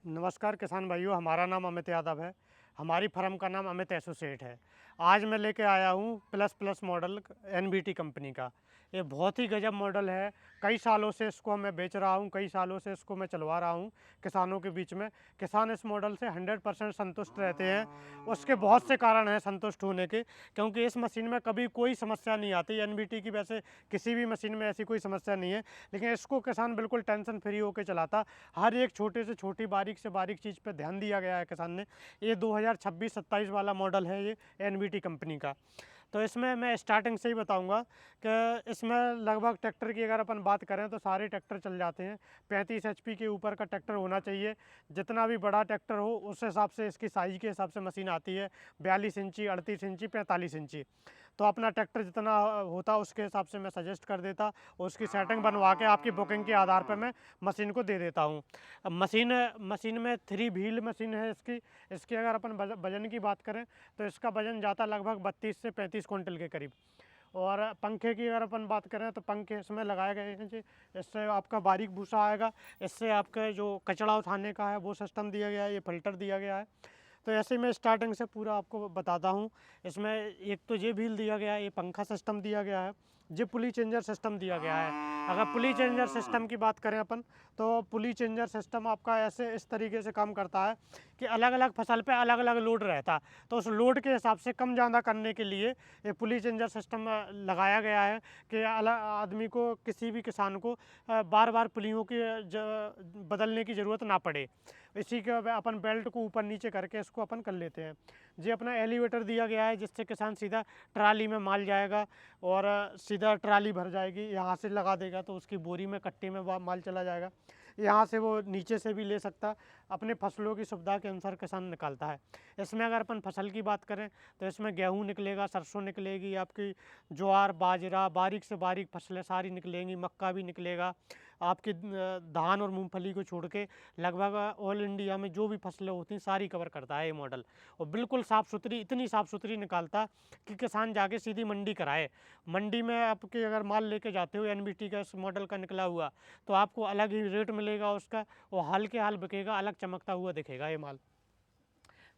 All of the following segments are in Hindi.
नमस्कार किसान भाइयों, हमारा नाम अमित यादव है। हमारी फर्म का नाम अमित एसोसिएट है। आज मैं लेके आया हूँ plus plus model NBT company का। ये बहुत ही गजब मॉडल है। कई सालों से इसको मैं बेच रहा हूँ, कई सालों से इसको मैं चलवा रहा हूँ किसानों के बीच में। किसान इस मॉडल से 100% संतुष्ट रहते हैं। उसके बहुत से कारण हैं संतुष्ट होने के, क्योंकि इस मशीन में कभी कोई समस्या नहीं आती। एनबीटी की वैसे किसी भी मशीन में ऐसी कोई समस्या नहीं है, लेकिन इसको किसान बिल्कुल टेंशन फ्री होकर चलाता। हर एक छोटे से छोटी बारीक से बारीक चीज़ पे ध्यान दिया गया है किसान ने। ये 2026-27 वाला मॉडल है ये एनबीटी कंपनी का। तो इसमें मैं स्टार्टिंग से ही बताऊंगा कि इसमें लगभग ट्रैक्टर की अगर अपन बात करें तो सारे ट्रैक्टर चल जाते हैं। 35 एचपी के ऊपर का ट्रैक्टर होना चाहिए। जितना भी बड़ा ट्रैक्टर हो उस हिसाब से इसकी साइज़ के हिसाब से मशीन आती है। 42 इंची, 38 इंची, 45 इंची। तो अपना ट्रैक्टर जितना होता उसके हिसाब से मैं सजेस्ट कर देता और उसकी सेटिंग बनवा के आपकी बुकिंग के आधार पर मैं मशीन को दे देता हूँ। अब मशीन में 3 व्हील मशीन है इसकी। इसकी अगर अपन वजन की बात करें तो इसका वजन जाता लगभग 32 से 35 कुंटल के करीब। और पंखे की अगर अपन बात करें तो पंखे इसमें लगाए गए हैं जी। इससे आपका बारीक भूसा आएगा। इससे आपका जो कचरा उठाने का है वो सिस्टम दिया गया है। ये फिल्टर दिया गया है। तो ऐसे ही मैं स्टार्टिंग से पूरा आपको बताता हूँ। इसमें एक तो ये व्हील दिया गया है, ये पंखा सिस्टम दिया गया है, ये पुली चेंजर सिस्टम दिया गया है। अगर पुली चेंजर सिस्टम की बात करें अपन, तो पुली चेंजर सिस्टम आपका ऐसे इस तरीके से काम करता है कि अलग अलग फसल पे अलग अलग लोड रहता है। तो उस लोड के हिसाब से कम ज़्यादा करने के लिए ये पुली चेंजर सिस्टम लगाया गया है कि अलग आदमी को, किसी भी किसान को बार बार पुलियों की बदलने की ज़रूरत ना पड़े। इसी के अपन बेल्ट को ऊपर नीचे करके इसको अपन कर लेते हैं। ये अपना एलिवेटर दिया गया है जिससे किसान सीधा ट्राली में माल जाएगा और सीधा ट्राली भर जाएगी। यहाँ से लगा देगा तो उसकी बोरी में, कट्टे में माल चला जाएगा। यहाँ से वो नीचे से भी ले सकता। अपने फसलों की सुविधा के अनुसार किसान निकालता है। इसमें अगर अपन फसल की बात करें तो इसमें गेहूँ निकलेगा, सरसों निकलेगी, आपकी ज्वार, बाजरा, बारीक से बारीक फसलें सारी निकलेंगी, मक्का भी निकलेगा। आपकी धान और मूंगफली को छोड़ के लगभग ऑल इंडिया में जो भी फसलें होती हैं सारी कवर करता है ये मॉडल। और बिल्कुल साफ़ सुथरी, इतनी साफ़ सुथरी निकालता कि किसान जाके सीधी मंडी कराए। मंडी में आपके अगर माल लेके जाते हो एनबीटी का इस मॉडल का निकला हुआ, तो आपको अलग ही रेट मिलेगा उसका। वो हाल के हाल बिकेगा, अलग चमकता हुआ दिखेगा ये माल।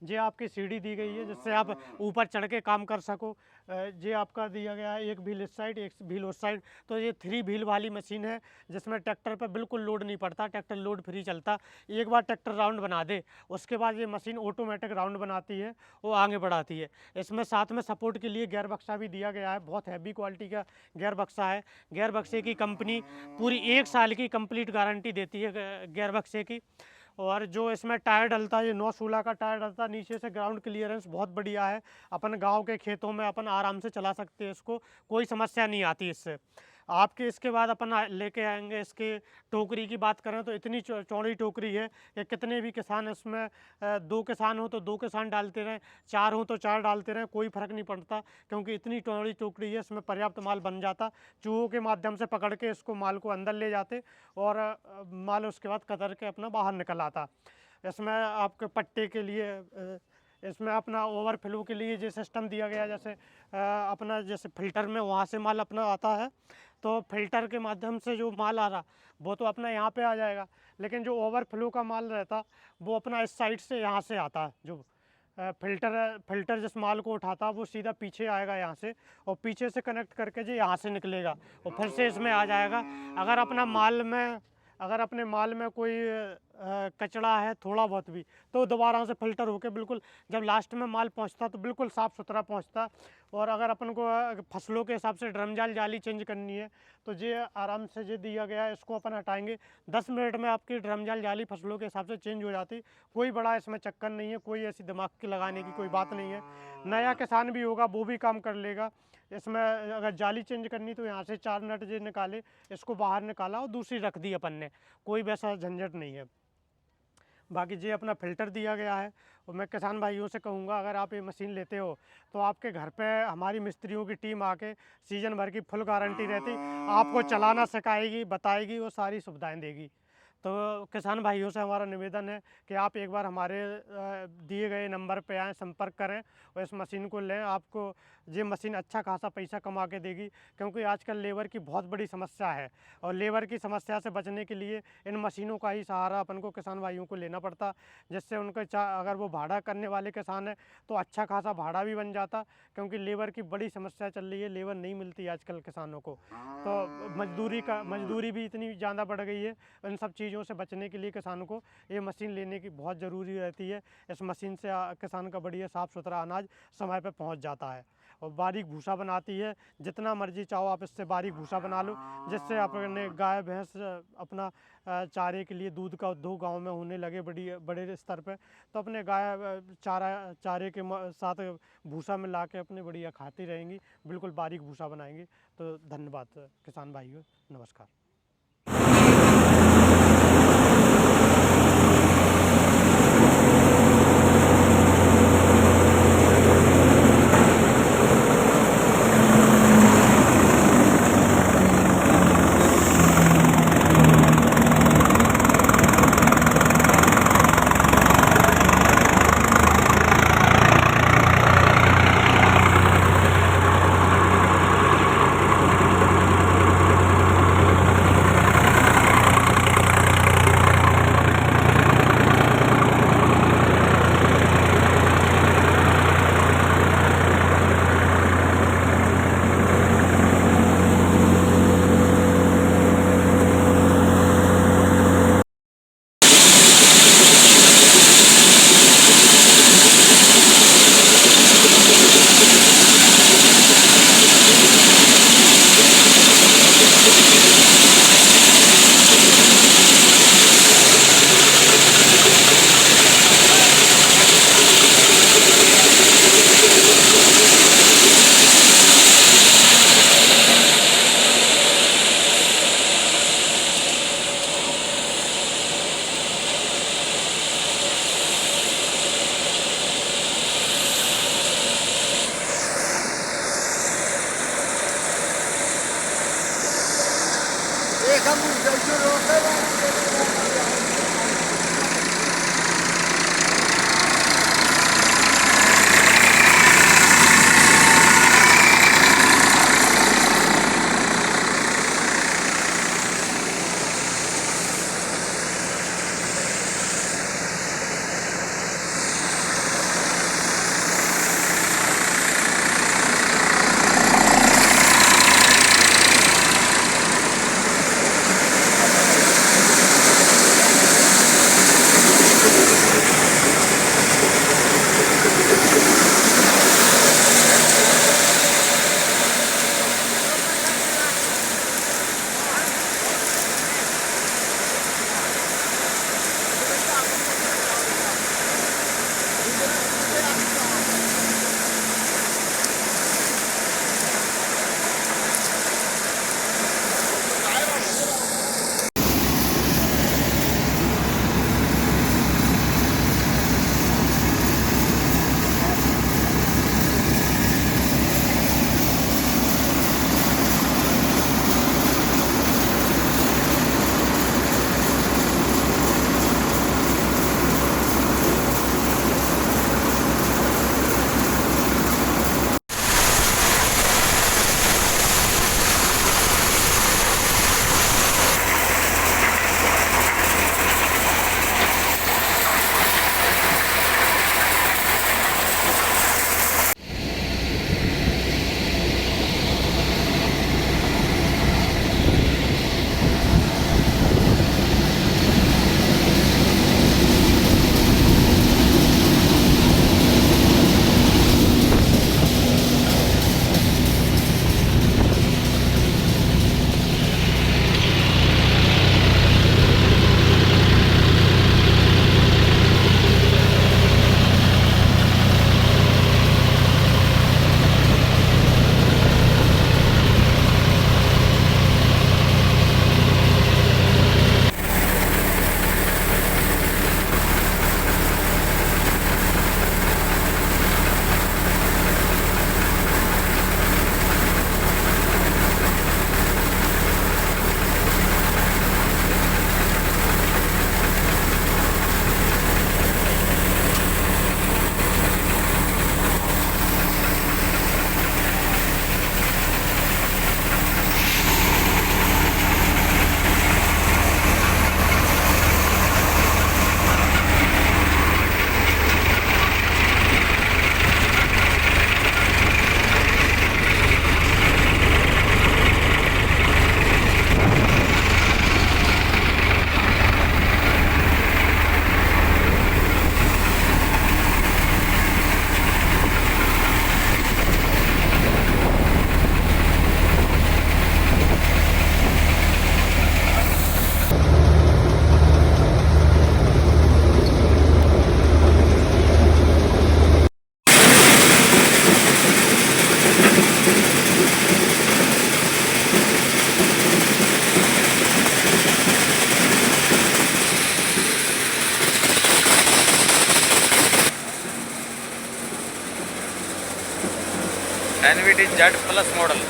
ये आपकी सीढ़ी दी गई है जिससे आप ऊपर चढ़ के काम कर सको। ये आपका दिया गया है एक व्हील इस साइड, एक व्हील उस साइड। तो ये 3 व्हील वाली मशीन है जिसमें ट्रैक्टर पर बिल्कुल लोड नहीं पड़ता, ट्रैक्टर लोड फ्री चलता। एक बार ट्रैक्टर राउंड बना दे उसके बाद ये मशीन ऑटोमेटिक राउंड बनाती है, वो आगे बढ़ाती है। इसमें साथ में सपोर्ट के लिए गियर बक्सा भी दिया गया है। बहुत हैवी क्वालिटी का गियर बक्सा है। गियर बक्से की कंपनी पूरी 1 साल की कंप्लीट गारंटी देती है गियर बक्से की। और जो इसमें टायर डलता है, ये 9/16 का टायर डलता है। नीचे से ग्राउंड क्लियरेंस बहुत बढ़िया है। अपन गांव के खेतों में अपन आराम से चला सकते हैं इसको, कोई समस्या नहीं आती इससे। आपके इसके बाद अपन लेके आएंगे इसके टोकरी की बात करें तो इतनी चौड़ी टोकरी है कि कितने भी किसान इसमें 2 किसान हो तो 2 किसान डालते रहें, 4 हो तो 4 डालते रहें, कोई फ़र्क नहीं पड़ता, क्योंकि इतनी चौड़ी टोकरी है। इसमें पर्याप्त माल बन जाता। चूहों के माध्यम से पकड़ के इसको माल को अंदर ले जाते और माल उसके बाद कतर के अपना बाहर निकल आता। इसमें आपके पट्टे के लिए इसमें अपना ओवरफ्लो के लिए जो सिस्टम दिया गया, जैसे अपना जैसे फ़िल्टर में वहाँ से माल अपना आता है तो फ़िल्टर के माध्यम से जो माल आ रहा वो तो अपना यहाँ पे आ जाएगा, लेकिन जो ओवरफ्लो का माल रहता वो अपना इस साइड से यहाँ से आता है। जो फ़िल्टर जिस माल को उठाता वो सीधा पीछे आएगा यहाँ से, और पीछे से कनेक्ट करके जो यहाँ से निकलेगा और फिर से इसमें आ जाएगा। अगर अपने माल में कोई कचरा है थोड़ा बहुत भी, तो दोबारा से फ़िल्टर होके बिल्कुल जब लास्ट में माल पहुंचता तो बिल्कुल साफ़ सुथरा पहुंचता। और अगर अपन को फसलों के हिसाब से ड्रम जाली चेंज करनी है तो ये आराम से ये दिया गया है। इसको अपन हटाएंगे 10 मिनट में आपकी ड्रम जाली फसलों के हिसाब से चेंज हो जाती। कोई बड़ा इसमें चक्कर नहीं है, कोई ऐसी दिमाग की लगाने की कोई बात नहीं है। नया किसान भी होगा वो भी काम कर लेगा। इसमें अगर जाली चेंज करनी तो यहाँ से 4 नट जो निकाले, इसको बाहर निकाला और दूसरी रख दी अपन ने, कोई वैसा झंझट नहीं है। बाकी ये अपना फ़िल्टर दिया गया है। और मैं किसान भाइयों से कहूँगा, अगर आप ये मशीन लेते हो तो आपके घर पे हमारी मिस्त्रियों की टीम आके सीजन भर की फुल गारंटी रहती, आपको चलाना सिखाएगी, बताएगी, वो सारी सुविधाएं देगी। तो किसान भाइयों से हमारा निवेदन है कि आप एक बार हमारे दिए गए नंबर पे आएँ, संपर्क करें और इस मशीन को लें। आपको ये मशीन अच्छा खासा पैसा कमा के देगी, क्योंकि आजकल लेबर की बहुत बड़ी समस्या है और लेबर की समस्या से बचने के लिए इन मशीनों का ही सहारा अपन को किसान भाइयों को लेना पड़ता, जिससे उनका अगर वो भाड़ा करने वाले किसान है तो अच्छा खासा भाड़ा भी बन जाता, क्योंकि लेबर की बड़ी समस्या चल रही है, लेबर नहीं मिलती आजकल किसानों को। तो मजदूरी भी इतनी ज़्यादा बढ़ गई है। इन सब चीज़ों से बचने के लिए किसानों को ये मशीन लेने की बहुत ज़रूरी रहती है। इस मशीन से किसान का बढ़िया साफ़ सुथरा अनाज समय पे पहुंच जाता है और बारीक भूसा बनाती है। जितना मर्जी चाहो आप इससे बारीक भूसा बना लो, जिससे अपने गाय भैंस अपना चारे के लिए दूध का उद्योग गांव में होने लगे बड़े स्तर पे, तो अपने गाय चारे के साथ भूसा मिला के अपने बढ़िया खाती रहेंगी, बिल्कुल बारीक भूसा बनाएंगी। तो धन्यवाद किसान भाइयों, नमस्कार। NVT Z plus model.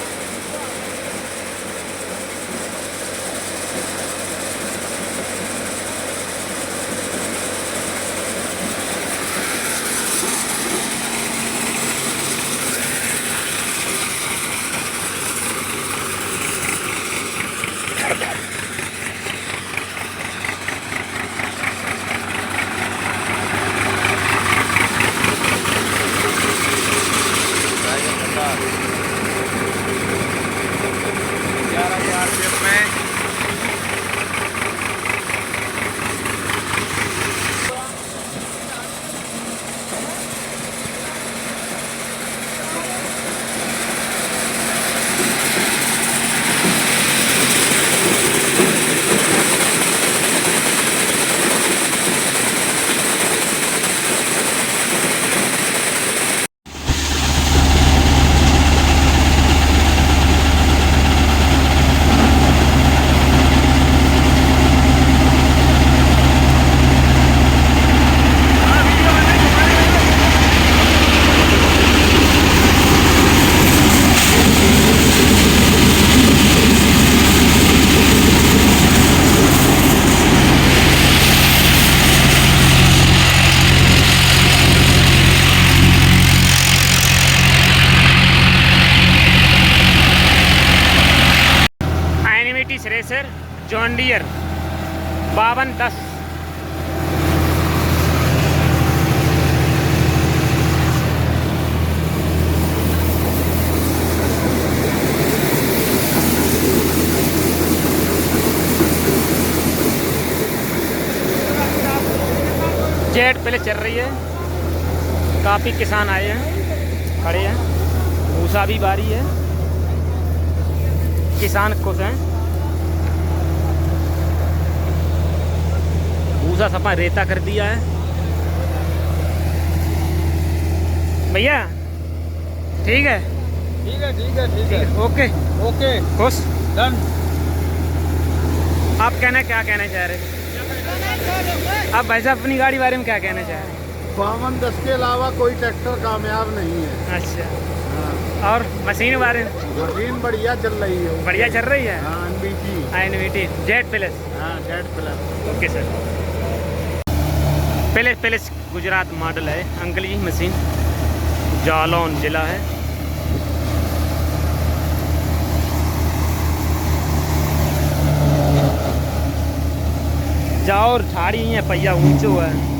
Racer John Deere 5210। Jet पहले चल रही है, काफ़ी किसान आए हैं, खड़े हैं, भूसा भी बारी है, किसान खुश हैं। भूसा सपा रेता कर दिया है भैया। ठीक है ठीक है ठीक है ठीक है, ओके ओके, खुश डन। आप क्या कहना चाह रहे हैं? आप भाई साहब अपनी गाड़ी बारे में क्या कहना चाह रहे हैं? 5210 के अलावा कोई ट्रैक्टर कामयाब नहीं है। अच्छा, हाँ। और मशीन बारे में? मशीन बढ़िया चल रही है। बढ़िया चल रही है। हाँ, NVT जेट प्लस। हाँ, jet plus. Okay sir. Plus Gujarat model है अंकल जी। मशीन जालौन जिला है। जाओ ठाड़ी है, पहिया ऊंचो है।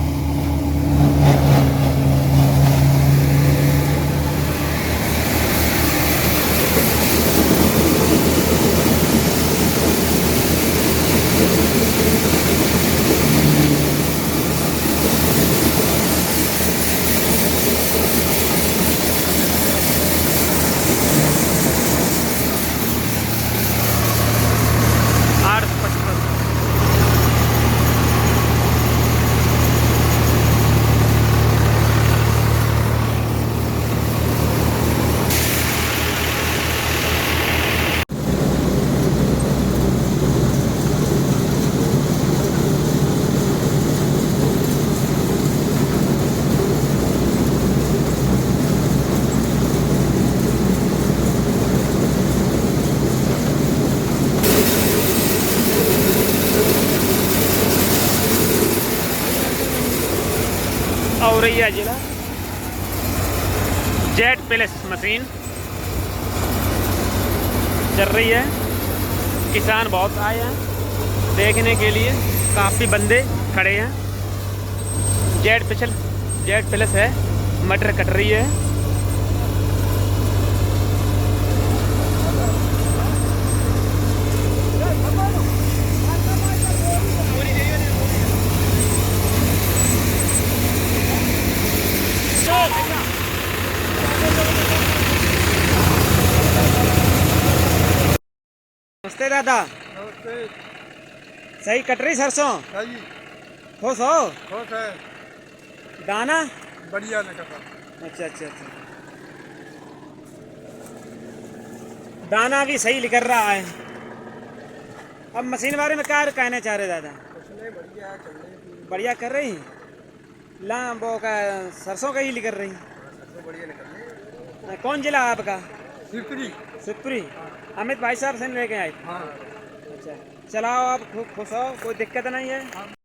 औरैया जिला जेट प्लस मशीन चल रही है। किसान बहुत आए हैं देखने के लिए, काफ़ी बंदे खड़े हैं। जेट प्लस है, मटर कट रही है। नमस्ते दादा। नमस्ते। सही कट रही सरसों? सही। खुश हो? खुश है। दाना बढ़िया न कटा। अच्छा अच्छा अच्छा, दाना भी सही निकल रहा है। अब मशीन बारे में क्या कहना चाह रहे दादा? कुछ नहीं, बढ़िया चल रही। बढ़िया कर रही ला वो का सरसों का ही निकल रही। सबसे बढ़िया निकल रही। कौन जिला है आपका? शिवपुरी। शिवपुरी। अमित भाई साहब से लेके आए? हाँ। अच्छा, चलाओ आप, खूब खुश हो, कोई दिक्कत नहीं है?